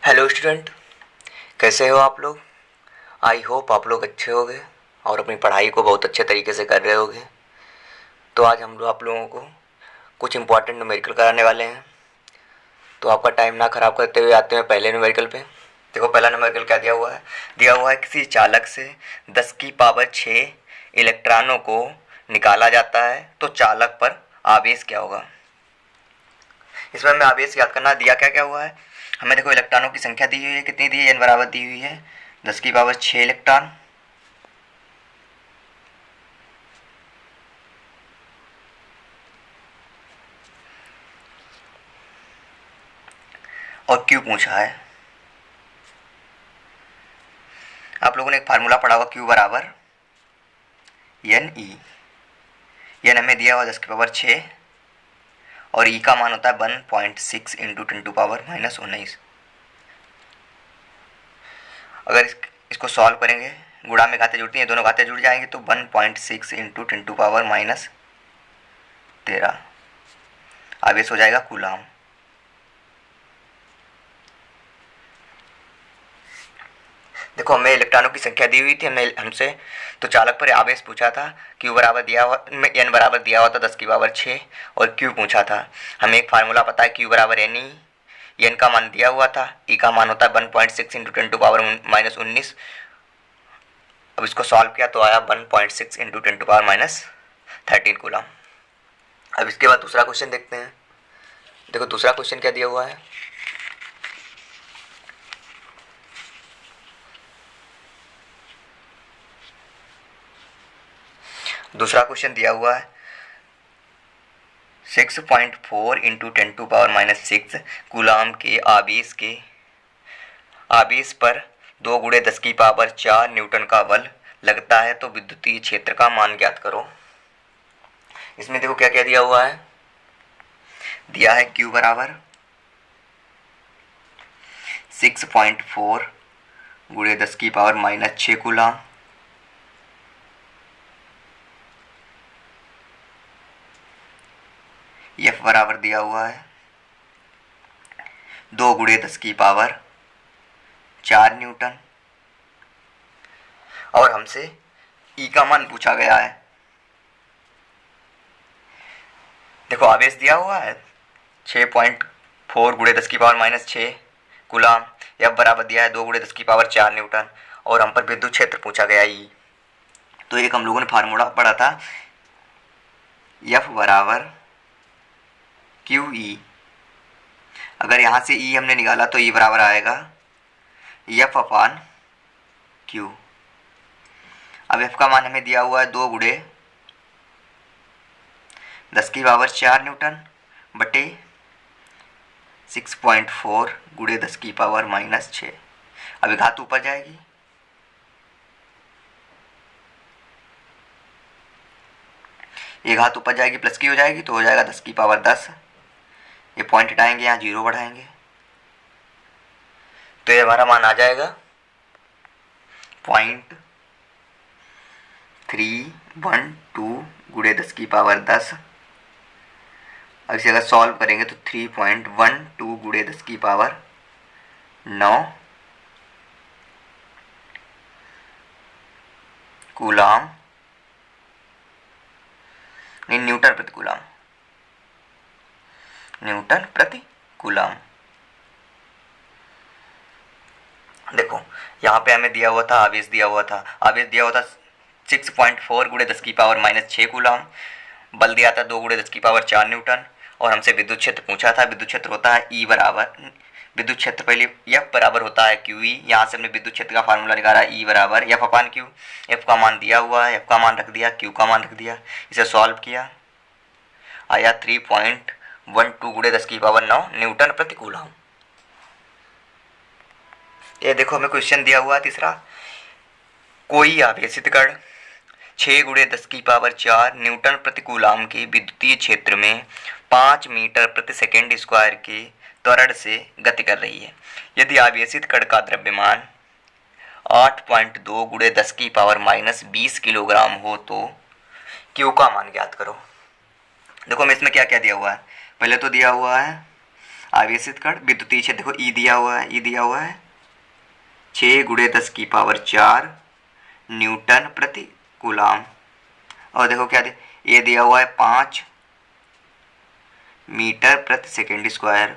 Hello student, कैसे हो आप लोग। आई होप आप लोग अच्छे होंगे और अपनी पढ़ाई को बहुत अच्छे तरीके से कर रहे होंगे। तो आज हम लोग आप लोगों को कुछ इंपॉर्टेंट न्यूमेरिकल कराने वाले हैं। तो आपका टाइम ना ख़राब करते हुए आते हैं पहले न्यूमेरिकल पे। देखो पहला न्यूमेरिकल क्या दिया हुआ है किसी चालक से 10 की पावर 6 इलेक्ट्रॉनों को निकाला जाता है तो चालक पर आवेश क्या होगा। इसमें हमें आवेश याद करना। दिया क्या क्या हुआ है हमें, देखो इलेक्ट्रॉनों की संख्या दी हुई है, कितनी दी है, एन बराबर दी हुई है 10 की पावर 6 इलेक्ट्रॉन। और क्यू पूछा है। आप लोगों ने एक फार्मूला पढ़ा होगा, क्यू बराबर एन ई। एन हमें दिया हुआ 10 की पावर 6 और ई का मान होता है 1.6 इंटू 10⁻⁻19। अगर इसको सॉल्व करेंगे, गुणा में घातें जुड़ती हैं, दोनों घातें जुड़ जाएंगे तो 1.6 इंटू 10⁻13 आवेश हो जाएगा कूलाम। देखो हमें इलेक्ट्रॉनों की संख्या दी हुई थी हमसे, तो चालक पर आवेश पूछा था। क्यू बराबर दिया हुआ, एन बराबर दिया हुआ था 10 की पावर 6 और क्यू पूछा था। हमें एक फार्मूला पता है, क्यू बराबर एन ई। एन का मान दिया हुआ था, ई का मान होता है 1.6 इंटू 10⁻⁻19। अब इसको सॉल्व किया तो आया 1.6 इंटू 10⁻13 कूलम। अब इसके बाद दूसरा क्वेश्चन देखते हैं। देखो दूसरा क्वेश्चन क्या दिया हुआ है। दूसरा क्वेश्चन दिया हुआ है 6.4 इंटू 10⁻⁻6 कूलाम के आवेश पर 2 गुणे 10 की पावर 4 न्यूटन का बल लगता है तो विद्युतीय क्षेत्र का मान ज्ञात करो। इसमें देखो क्या क्या दिया हुआ है। दिया है Q बराबर 6.4 गुणे 10 की पावर -6 कूलाम। F बराबर दिया हुआ है 2 गुणे 10 की पावर 4 न्यूटन। और हमसे E का मान पूछा गया है। देखो आवेश दिया हुआ है 6.4 गुणे 10 की पावर -6 कूलाम। F बराबर दिया है 2 गुणे 10 की पावर 4 न्यूटन और हम पर विद्युत क्षेत्र पूछा गया E। तो एक हम लोगों ने फार्मूला पढ़ा था, F बराबर क्यू ई। अगर यहाँ से E हमने निकाला तो E बराबर आएगा F अपान क्यू। अब F का मान हमें दिया हुआ है 2 गुणे 10 की पावर 4 न्यूटन बटे 6.4 गुणे 10 की पावर -6। अभी घात ऊपर जाएगी, ये घात ऊपर जाएगी प्लस की हो जाएगी तो हो जाएगा 10 की पावर 10। ये पॉइंट हटाएंगे, यहाँ 0 बढ़ाएंगे तो ये हमारा मान आ जाएगा 0.312 गुणे 10 की पावर 10। अब इसे अगर सॉल्व करेंगे तो 3.12 गुणे 10 की पावर 9 कूलाम, नहीं न्यूटन प्रति कूलाम, न्यूटन प्रति कूलाम। देखो यहाँ पे हमें दिया हुआ था, आवेश दिया हुआ था 6.4 गुणे 10 की पावर -6 कूलाम। बल दिया था 2 गुणे 10 की पावर 4 न्यूटन और हमसे विद्युत क्षेत्र पूछा था। विद्युत क्षेत्र होता है E बराबर, विद्युत क्षेत्र पहले F बराबर होता है क्यू ई। यहाँ से हमने विद्युत क्षेत्र का फार्मूला निकाला E बराबर F अपान क्यू। F का मान दिया हुआ है, F का मान रख दिया, Q का मान रख दिया, इसे सॉल्व किया, आया 3.12 गुणे 10 की पावर 9 न्यूटन प्रति कूलम। ये देखो हमें क्वेश्चन दिया हुआ है तीसरा, कोई आवेशित कण 6 गुणे 10 की पावर 4 न्यूटन प्रति कूलाम के विद्युतीय क्षेत्र में 5 मीटर प्रति सेकेंड स्क्वायर के त्वरण से गति कर रही है। यदि आवेशित कण का द्रव्यमान 8.2 गुणे 10 की पावर -20 किलोग्राम हो तो क्यू का मान ज्ञात करो। देखो हमें इसमें क्या क्या दिया हुआ है। पहले तो दिया हुआ है आवेशित कण विद्युतीय क्षेत्र, देखो ई दिया हुआ है, ई दिया हुआ है 6 × 10⁴ न्यूटन प्रति कूलाम। और देखो क्या ये दिया हुआ है 5 मीटर प्रति सेकेंड स्क्वायर,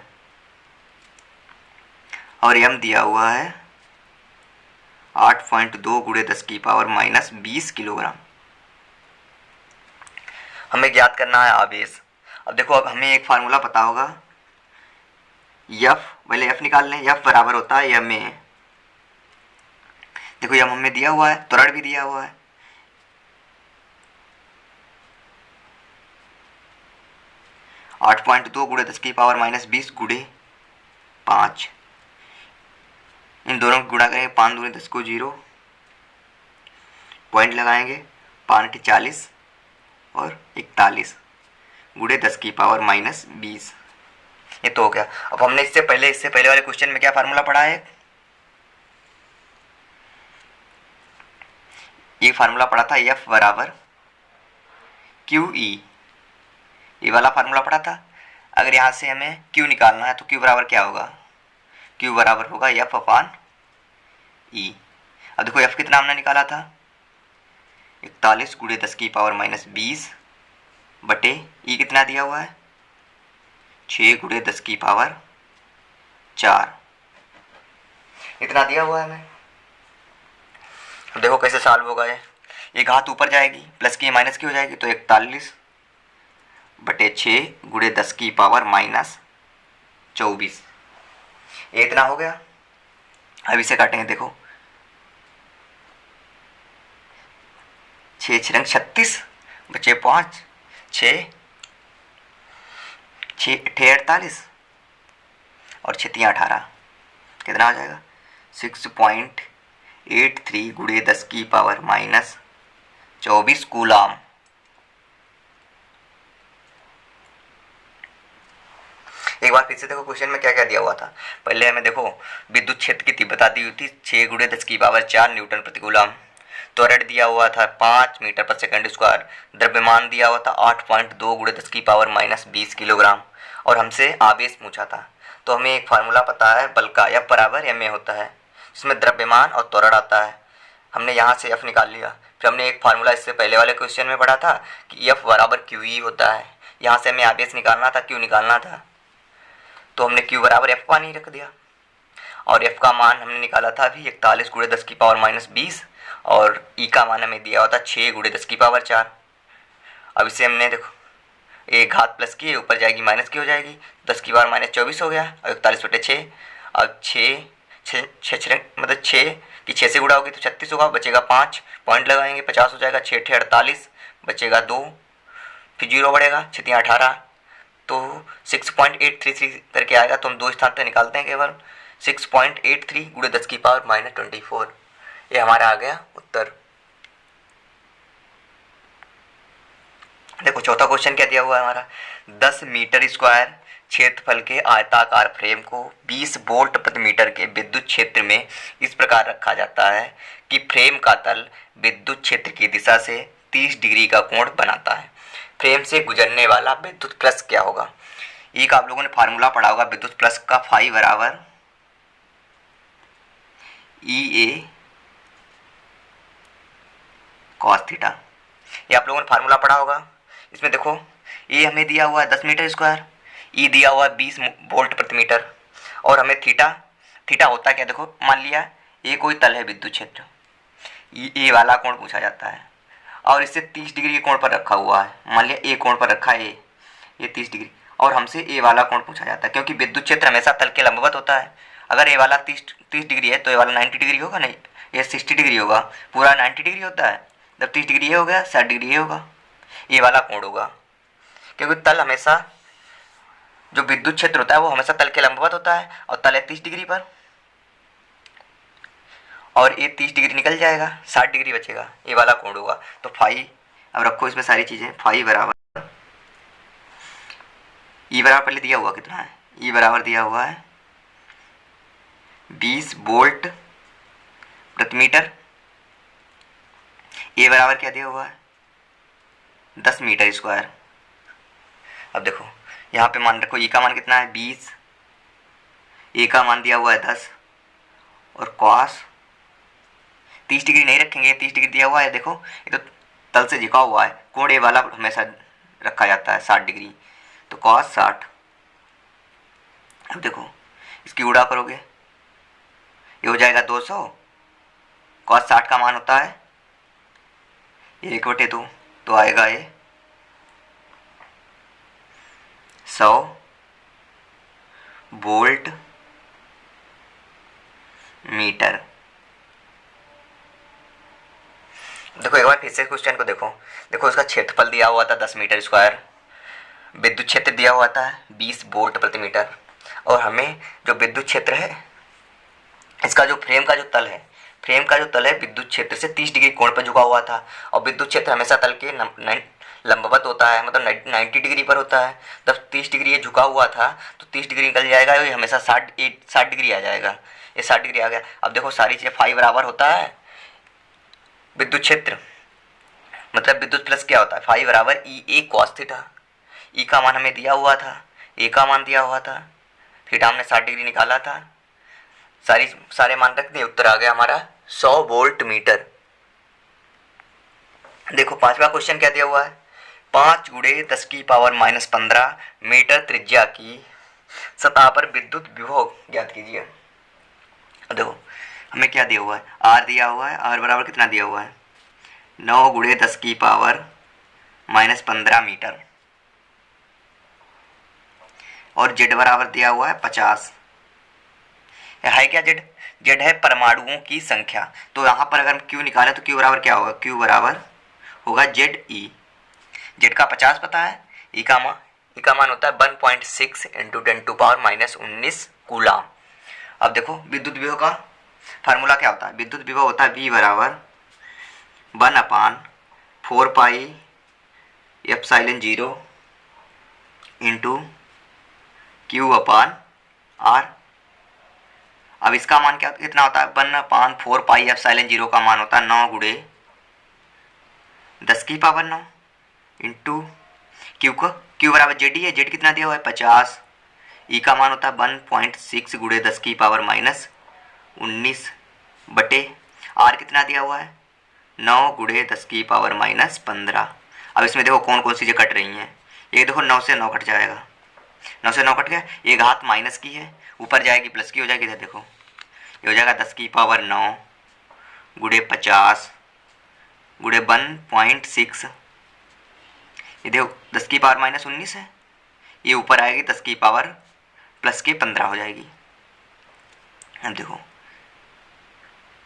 और यम दिया हुआ है 8.2 × 10⁻20 किलोग्राम। हमें ज्ञात करना है आवेश। अब देखो, अब हमें एक फार्मूला पता होगा, यफ, पहले एफ निकाल लें। यफ बराबर होता है यम में, देखो यम हमें दिया हुआ है, त्वरण भी दिया हुआ है, आठ 8.2 × 10⁻20 × 5, इन दोनों को गुणा करेंगे, 5 दूनी 10 को 0, पॉइंट लगाएंगे, 5 × 40 और 41 × 10⁻20, ये तो हो गया। अब हमने इससे पहले वाले क्वेश्चन में क्या फार्मूला पढ़ा है, ये फार्मूला पढ़ा था एफ बराबर क्यू ई, ये वाला फार्मूला पढ़ा था। अगर यहाँ से हमें क्यू निकालना है तो क्यू बराबर क्या होगा, क्यू बराबर होगा एफ अपान ई। अब देखो एफ कितना हमने निकाला था, 41 × 10⁻20 बटे ई कितना दिया हुआ है, 6 × 10⁻4, इतना दिया हुआ है हमें। अब देखो कैसे सॉल्व होगा, ये घात ऊपर जाएगी, प्लस की माइनस की हो जाएगी, तो 41 बटे 6 × 10⁻24, ये इतना हो गया। अब इसे काटेंगे, देखो 6 × 36 बचे 5, 6 48 और 6 18, कितना हो जाएगा 6.83 × 10⁻24 कूलाम। एक बार फिर से देखो क्वेश्चन में क्या क्या दिया हुआ था। पहले हमें देखो विद्युत क्षेत्र की तीव्रता दी हुई थी 6 × 10⁻4 न्यूटन प्रति कूलाम, त्वरण दिया हुआ था 5 मीटर पर सेकंड स्क्वायर, द्रव्यमान दिया हुआ था 8.2 × 10⁻20 किलोग्राम, और हमसे आवेश पूछा था। तो हमें एक फार्मूला पता है बल का, एफ बराबर एम ए होता है, जिसमें द्रव्यमान और त्वरण आता है। हमने यहाँ से एफ निकाल लिया। फिर हमने एक फार्मूला इससे पहले वाले क्वेश्चन में पढ़ा था कि एफ बराबर क्यू ई होता है, यहाँ से हमें आवेश निकालना था, क्यू निकालना था, तो हमने क्यू बराबर एफ मान ही रख दिया। और एफ का मान हमने निकाला था अभी 41 × 10⁻20, और ई का मान हमें दिया हुआ था 6 × 10⁻4। अब इसे हमने देखो, एक घात प्लस की ऊपर जाएगी माइनस की हो जाएगी, 10⁻24 हो गया, और 41 बटे 6, अब 6 मतलब 6 की 6 से गुणा होगी तो 36 होगा, बचेगा 5, पॉइंट लगाएंगे 50 हो जाएगा, 6 × 48 बचेगा 2, फिर 0 बढ़ेगा, 6 × 18, तो 6.833 करके आएगा। तो हम दो स्थान पर निकालते हैं केवल, 6.83 × 10⁻24, ये हमारा आ गया उत्तर। देखो चौथा क्वेश्चन क्या दिया हुआ है हमारा, 10 मीटर स्क्वायर क्षेत्रफल के आयताकार फ्रेम को 20 वोल्ट प्रति मीटर के विद्युत क्षेत्र में इस प्रकार रखा जाता है कि फ्रेम का तल विद्युत क्षेत्र की दिशा से 30 डिग्री का कोण बनाता है। फ्रेम से गुजरने वाला विद्युत प्लस क्या होगा, एक आप लोगों ने फार्मूला पढ़ा होगा विद्युत प्लस का, फाई बराबर ई ए कॉस थीटा, ये आप लोगों ने फार्मूला पढ़ा होगा। इसमें देखो ये हमें दिया हुआ है 10 मीटर स्क्वायर, ई दिया हुआ है 20 वोल्ट प्रति मीटर, और हमें थीटा होता है क्या, देखो मान लिया ये कोई तल है विद्युत क्षेत्र, ये वाला कोण पूछा जाता है, और इससे 30 डिग्री के कोण पर रखा हुआ है, मान लिया ए कोण पर रखा है ये 30 डिग्री, और हमसे ए वाला कोण पूछा जाता है, क्योंकि विद्युत क्षेत्र हमेशा तल के लंबवत होता है। अगर ए वाला 30 डिग्री है तो ये वाला 90 डिग्री होगा, नहीं ये 60 डिग्री होगा, पूरा 90 डिग्री होता है, जब 30 डिग्री ये हो गया 60 डिग्री ये होगा, ये वाला कोण होगा, क्योंकि तल हमेशा, जो विद्युत क्षेत्र होता है वो हमेशा तल के लंबवत होता है, और तल है 30 डिग्री पर, और ये 30 डिग्री निकल जाएगा, 60 डिग्री बचेगा, ये वाला कोण होगा। तो फाई, अब रखो इसमें सारी चीज़ें, फाई बराबर ई बराबर पहले दिया हुआ कितना है, ई बराबर दिया हुआ है 20 वोल्ट प्रति मीटर, ए बराबर क्या दिया हुआ है 10 मीटर स्क्वायर। अब देखो यहाँ पे मान रखो ई का मान कितना है 20, ए का मान दिया हुआ है 10 और कॉस 30 डिग्री नहीं रखेंगे, 30 डिग्री दिया हुआ है, देखो ये तो तल से झुका हुआ है, कोण ए वाला हमेशा रखा जाता है 60 डिग्री, तो कॉस 60। अब देखो इसकी गुणा करोगे ये हो जाएगा 200, कॉस 60 का मान होता है 1/2, तो आएगा ये 100 वोल्ट मीटर। देखो एक बार फिर से क्वेश्चन को देखो, देखो उसका क्षेत्रफल दिया हुआ था 10 मीटर स्क्वायर, विद्युत क्षेत्र दिया हुआ था 20 वोल्ट प्रति मीटर, और हमें जो विद्युत क्षेत्र है इसका जो फ्रेम का जो तल है, फ्रेम का जो तल है विद्युत क्षेत्र से 30 डिग्री कोण पर झुका हुआ था, और विद्युत क्षेत्र हमेशा तल के लंबवत होता है, मतलब 90 डिग्री पर होता है। जब 30 डिग्री ये झुका हुआ था तो 30 डिग्री निकल जाएगा, ये हमेशा 60 डिग्री आ जाएगा, ये 60 डिग्री आ गया। अब देखो सारी चीज़ें फाई बराबर होता है विद्युत क्षेत्र, मतलब विद्युत प्लस क्या होता है, फाई बराबर ई ए कॉस थीटा। ई का मान हमें दिया हुआ था, ए का मान दिया हुआ था, थीटा हमने 60 डिग्री निकाला था, सारे मान रख दिए, उत्तर आ गया हमारा 100 वोल्ट मीटर। देखो पांचवा क्वेश्चन क्या दिया हुआ है, 5 × 10⁻⁻15 मीटर त्रिज्या की सतह पर विद्युत विभव ज्ञात कीजिए। देखो हमें क्या दिया हुआ है, आर दिया हुआ है, आर बराबर कितना दिया हुआ है 9 × 10⁻⁻15 मीटर, और जेड बराबर दिया हुआ है 50। है क्या जेड, जेड है परमाणुओं की संख्या, तो यहाँ पर अगर हम क्यू निकालें तो क्यू बराबर क्या होगा, क्यू बराबर होगा जेड ई, जेड का 50 पता है, ई का मान होता है 1.6 × 10⁻⁻19 कूलाम। अब देखो विद्युत विभव का फार्मूला क्या होता है, विद्युत विभव होता है V बराबर 1/4πε0 इंटू Q/R। अब इसका मान क्या कितना होता है, 1/4πε0 का मान होता है 9 × 10⁻9 इंटू Q बराबर जेड ही है, जेड कितना दिया हुआ है 50, ई का मान होता है 1.6 × 10⁻19 बटे आर कितना दिया हुआ है 9 × 10⁻15। अब इसमें देखो कौन कौन सी चीज़ें कट रही हैं, ये देखो 9 से 9 कट जाएगा, 9 से 9 कट गया, ये घात माइनस की है ऊपर जाएगी प्लस की हो जाएगी, इधर देखो ये हो जाएगा 10⁻9 × 50 × 1.6, ये देखो 10⁻−19 है, ये ऊपर आएगी 10⁻+15 हो जाएगी। अब देखो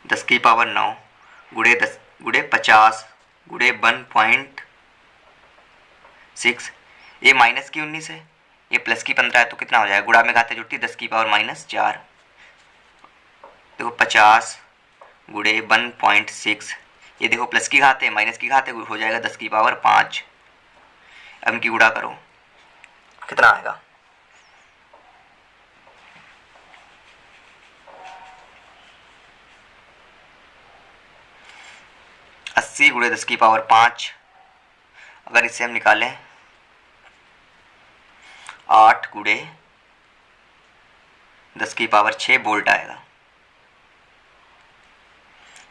10⁻9 × 50 × 1.6, ये माइनस की 19 है, ये प्लस की 15 है, तो कितना हो जाएगा, गुणा में घातें जुड़ती 10⁻−4। देखो 50 × 1.6, ये देखो प्लस की घात है माइनस की घात है, हो जाएगा 10⁻5। अब इनकी गुणा करो कितना आएगा, × 10⁻5। अगर इससे हम निकालें 8 × 10⁻6 वोल्ट आएगा,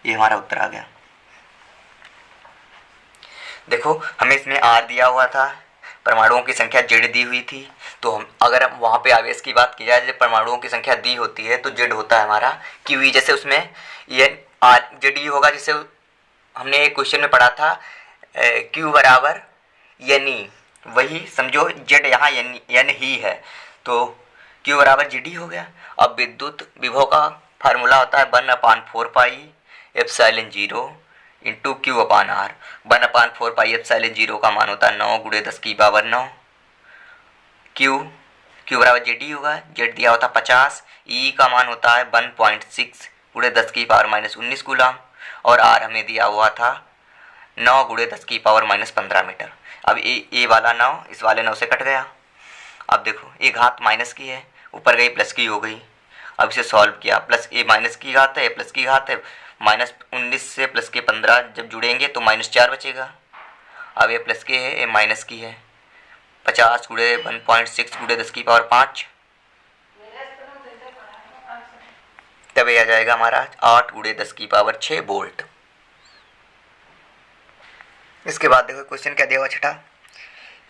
ये हमारा उत्तर आ गया। देखो हमें इसमें आर दिया हुआ था, परमाणुओं की संख्या जेड दी हुई थी, तो हम अगर हम वहाँ पे आवेश की बात की जाए, जब परमाणुओं की संख्या दी होती है तो जेड होता है हमारा क्यू ई, जैसे उसमें ये आर जेड ई होगा, जैसे हमने एक क्वेश्चन में पढ़ा था क्यू बराबर एन ई, वही समझो जेड यहाँ एन ही है, तो क्यू बराबर जेड ई हो गया। अब विद्युत विभव का फार्मूला होता है 1/4πε0 इंटू Q/R। 1/4πε0 का मान होता है 9 × 10⁻9, क्यू बराबर जेड ई होगा, जेड दिया होता 50, ई का मान होता है 1.6 × 10⁻−19 कूलाम, और आर हमें दिया हुआ था 9 × 10⁻−15 मीटर। अब ए वाला 9 इस वाले 9 से कट गया, अब देखो ये घात माइनस की है ऊपर गई प्लस की हो गई, अब इसे सॉल्व किया, प्लस ए माइनस की घात है प्लस की घात है, -19 से प्लस के 15 जब जुड़ेंगे तो -4 बचेगा, अब ये प्लस के है ये माइनस की है, 50 × 1.6 × 10⁻5 तब ये आ जाएगा हमारा 8 गुणे 10 की पावर 6 वोल्ट। इसके बाद देखो क्वेश्चन क्या दिया हुआ छठा,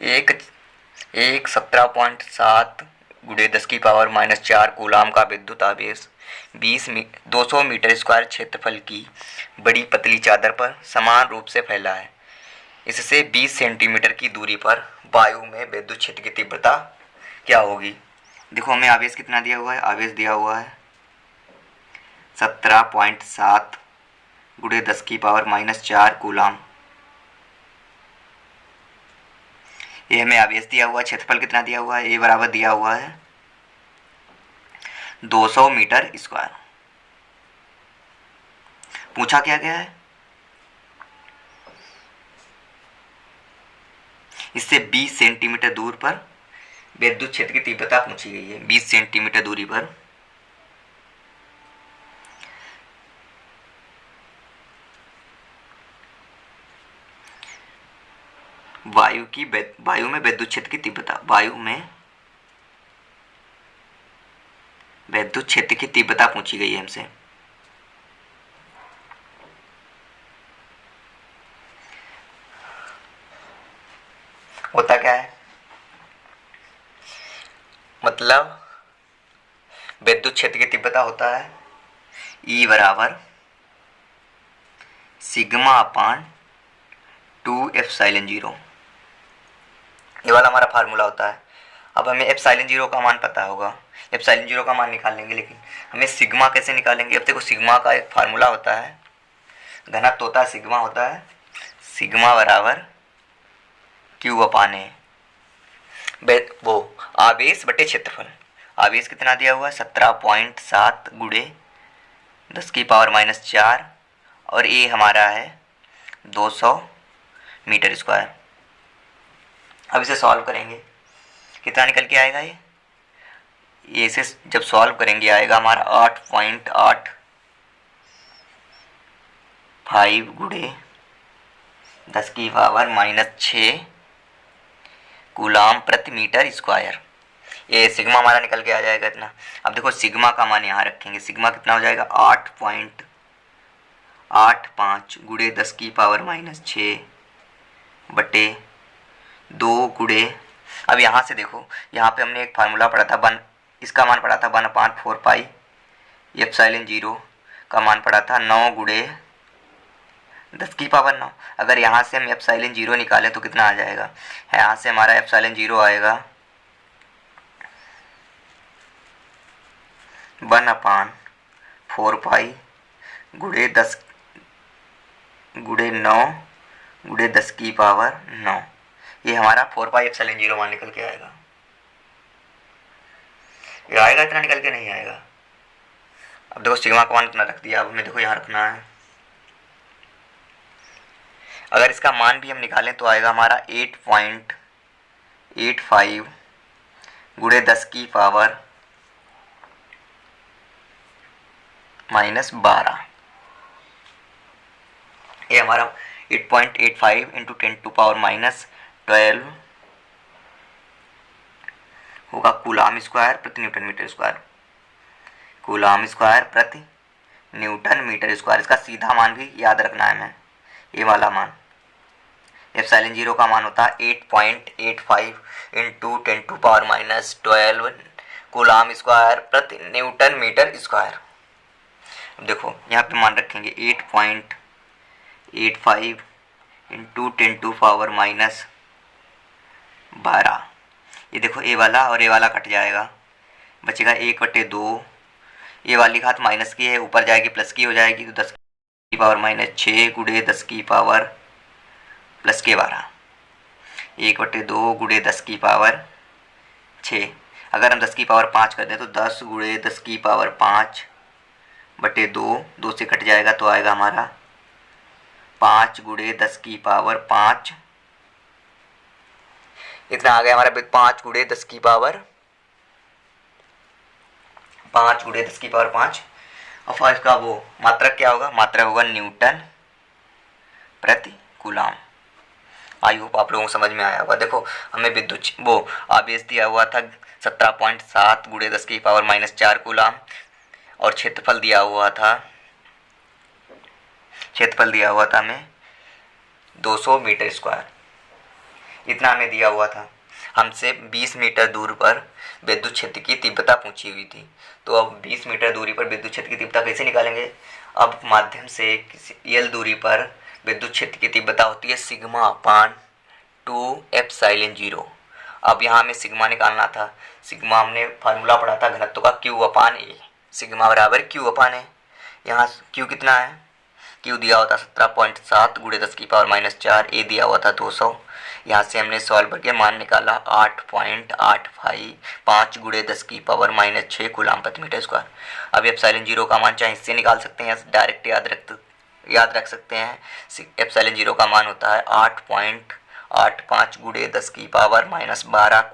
एक 17.7 गुणे 10 की पावर -4 कूलाम का विद्युत आवेश 200 मीटर स्क्वायर क्षेत्रफल की बड़ी पतली चादर पर समान रूप से फैला है। इससे 20 सेंटीमीटर की दूरी पर वायु में विद्युत क्षेत्र की तीव्रता क्या होगी। देखो हमें आवेश कितना दिया हुआ है, आवेश दिया हुआ है 17.7 गुणे 10 की पावर -4 कूलाम। ये हमें आवेश दिया हुआ है, क्षेत्रफल कितना दिया हुआ है, ए बराबर दिया हुआ है 200 मीटर स्क्वायर। पूछा क्या गया है, इससे 20 सेंटीमीटर दूर पर विद्युत क्षेत्र की तीव्रता पूछी गई है। 20 सेंटीमीटर दूरी पर वायु में विद्युत क्षेत्र की तीव्रता, वायु में विद्युत क्षेत्र की तीव्रता पूछी गई है हमसे। होता क्या है, मतलब विद्युत क्षेत्र की तीव्रता होता है E बराबर सिग्मा अपान 2 एप्सिलॉन 0। ये वाला हमारा फार्मूला होता है। अब हमें एप्सिलॉन 0 का मान पता होगा, एप्सिलॉन 0 का मान निकाल लेंगे, लेकिन हमें सिग्मा कैसे निकालेंगे। अब देखो सिग्मा का एक फार्मूला होता है, घनत्व होता है सिग्मा होता है, सिग्मा बराबर क्यू अपान ए, वो आवेश बटे क्षेत्रफल। आवेश कितना दिया हुआ है 17.7 गुणे 10 की पावर -4 और ए हमारा है 200 मीटर स्क्वायर। अब इसे सॉल्व करेंगे, कितना निकल के आएगा ये इसे जब सॉल्व करेंगे आएगा हमारा 8.85 गुणे 10 की पावर -6 कूलाम प्रति मीटर स्क्वायर। ये सिग्मा हमारा निकल के आ जाएगा इतना। अब देखो सिग्मा का मान यहाँ रखेंगे, सिग्मा कितना हो जाएगा 8.85 गुणे 10 की पावर -6 बटे 2 गुणे, अब यहाँ से देखो यहाँ पे हमने एक फार्मूला पढ़ा था इसका मान पढ़ा था 1/4 पाई एप्सिलॉन 0 का मान पढ़ा था 9 गुणे 10 की पावर 9। अगर यहाँ से हम एप्सिलॉन 0 निकालें तो कितना आ जाएगा, यहाँ से हमारा एप्सिलॉन 0 आएगा 1/4 पाई गुणे 10 गुणे 9 गुणे 10 की पावर 9। ये हमारा 4 पाई एप्सिलॉन 0 मान निकल के आएगा। ये आएगा इतना निकल के नहीं आएगा। अब देखो सिग्मा का मान इतना रख दिया, अब हमें देखो यहाँ रखना है। अगर इसका मान भी हम निकालें तो आएगा हमारा 8.85 गुणे 10 की पावर -12। ये हमारा 8.85 इंटू 10⁻⁻12 होगा कूलाम स्क्वायर प्रति newton metre square, coulomb square प्रति न्यूटन मीटर स्क्वायर। इसका सीधा मान भी याद रखना है हमें, ये वाला मान। एप्सिलॉन 0 का मान होता है 8.85 इंटू 10⁻⁻12 कूलाम स्क्वायर प्रति न्यूटन मीटर स्क्वायर। अब देखो यहाँ पे मान रखेंगे 8.85 इंटू 10⁻⁻12। ये देखो ए वाला और ए वाला कट जाएगा, बचेगा 1/2। ये वाली घात माइनस की है, ऊपर जाएगी प्लस की हो जाएगी, तो 10 की पावर -6 गुणे 10 की पावर प्लस के 12। 1/2 गुणे 10 की पावर 6। अगर हम 10 की पावर 5 कर दें तो 10 गुणे 10 की पावर 5 बटे 2 से कट जाएगा तो आएगा हमारा 5 गुणे 10 की पावर 5। इतना आ गया हमारा 5 गुणे 10 की पावर 5 गुणे 10 की पावर 5। और इसका वो मात्रक क्या होगा, मात्रक होगा न्यूटन प्रति कूलाम। आई होप आप लोगों को समझ में आया होगा। देखो हमें विद्युत वो आवेश दिया हुआ था 17.7 गुणे 10 की पावर -4 कूलाम, और क्षेत्रफल दिया हुआ था हमें 200 मीटर स्क्वायर। इतना हमें दिया हुआ था। हमसे 20 मीटर दूर पर विद्युत क्षेत्र की तीव्रता पूछी हुई थी। तो अब 20 मीटर दूरी पर विद्युत क्षेत्र की तीव्रता कैसे निकालेंगे? अब माध्यम से एल दूरी पर विद्युत क्षेत्र की तीव्रता होती है सिग्मा अपान 2 एप्सिलॉन 0। अब यहाँ हमें सिग्मा निकालना था। सिग्मा हमने फार्मूला पढ़ा था घनत्व का, क्यू अपान ए। सिग्मा बराबर क्यू अपान ए। यहाँ क्यू कितना है? क्यू दिया हुआ था 17.7 गुणे 10⁻⁴। ए दिया हुआ था 200। यहाँ से हमने सॉल्व करके मान निकाला 8.855 गुणे 10⁻⁻6 कूलाम प्रति मीटर स्क्वायर। अब एप्सिलॉन 0 का मान चाहे इससे निकाल सकते हैं या डायरेक्ट याद रख सकते हैं। एप्सिलॉन 0 का मान होता है 8.85 गुणे 10⁻12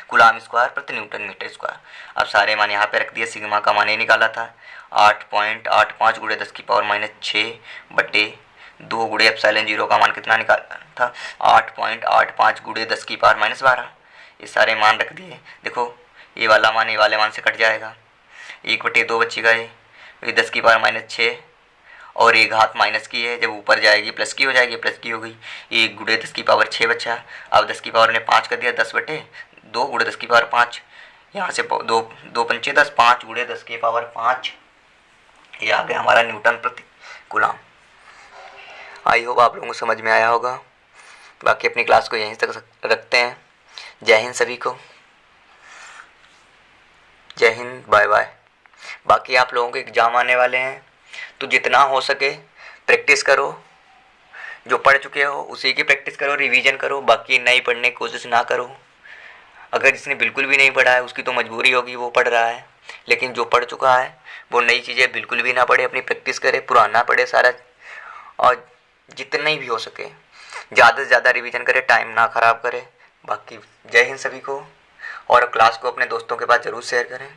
कूलाम स्क्वायर प्रति न्यूटन मीटर स्क्वायर। अब सारे मान यहाँ पे रख दिए। सिग्मा का मान ये निकाला था 8.85 गुणे 10⁻6 बटे 2 गुणे एप्सिलॉन 0 का मान कितना निकाला था 8.85 गुणे 10⁻12। ये सारे मान रख दिए। देखो ये वाला मान ये वाले मान से कट जाएगा, 1/2 बचेगा। ये 10⁻6 और ये घात माइनस की है, जब ऊपर जाएगी प्लस की हो जाएगी, प्लस की हो गई। 1 गुणे 10⁻6 बचा। अब 10 ने 5 कर दिया, 10/2 गुणे 10⁻5। यहाँ से 2 पंचे 10, 5 गुणे 10⁻5। ये आ गया हमारा न्यूटन प्रति कूलाम। आई होप आप लोगों को समझ में आया होगा। बाकी अपनी क्लास को यहीं तक रखते हैं। जय हिंद सभी को, जय हिंद, बाय बाय। बाकी आप लोगों के एग्ज़ाम आने वाले हैं तो जितना हो सके प्रैक्टिस करो। जो पढ़ चुके हो उसी की प्रैक्टिस करो, रिवीजन करो। बाकी नई पढ़ने की कोशिश ना करो। अगर जिसने बिल्कुल भी नहीं पढ़ा है उसकी तो मजबूरी होगी, वो पढ़ रहा है। लेकिन जो पढ़ चुका है वो नई चीज़ें बिल्कुल भी ना पढ़े, अपनी प्रैक्टिस करे, पुराना पढ़े सारा। और जितना ही भी हो सके ज़्यादा से ज़्यादा रिवीजन करे, टाइम ना ख़राब करे। बाकी जय हिंद सभी को, और क्लास को अपने दोस्तों के पास ज़रूर शेयर करें।